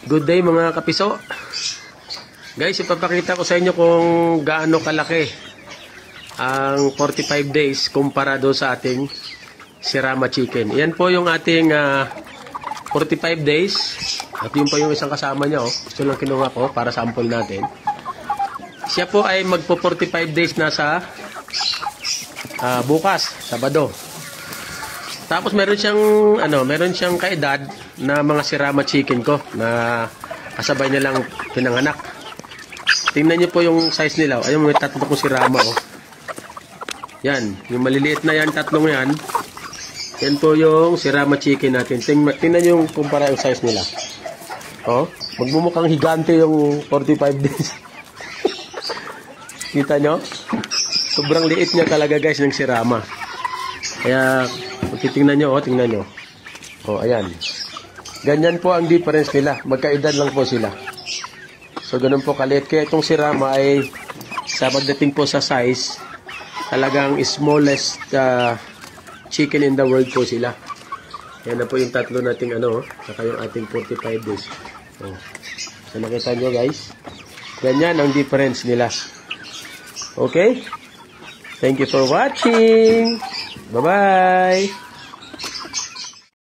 Good day mga kapiso. Guys, ipapakita ko sa inyo kung gaano kalaki ang 45 days kumpara do sa ating Sirama Chicken. Yan po yung ating 45 days. At yun pa yung isang kasama niya. Ito lang kinuha ko para sample natin. Siya po ay magpo 45 days na sa bukas, Sabado. Tapos meron siyang kaedad na mga Sirama Chicken ko na kasabay nilang pinanganak. Tingnan niyo po yung size nila. Ayun, may tatlo kong Sirama Yan, yung maliliit na yan, tatlong yan. Yan po yung Sirama Chicken natin. Tingnan niyo yung kumpara yung size nila. Magmumukhang higante yung 45 days. Kita nyo? Sobrang liit niya talaga guys ng Sirama. Kaya tingnan nyo, tingnan nyo. Ayan. Ganyan po ang difference nila. Magkaedad lang po sila. So, ganun po kalit. Kaya itong Sirama ay sa pagdating po sa size, talagang smallest chicken in the world po sila. Yan na po yung tatlo nating saka yung ating 45 days. So, nakita nyo guys. Ganyan ang difference nila. Okay? Thank you for watching. Bye-bye.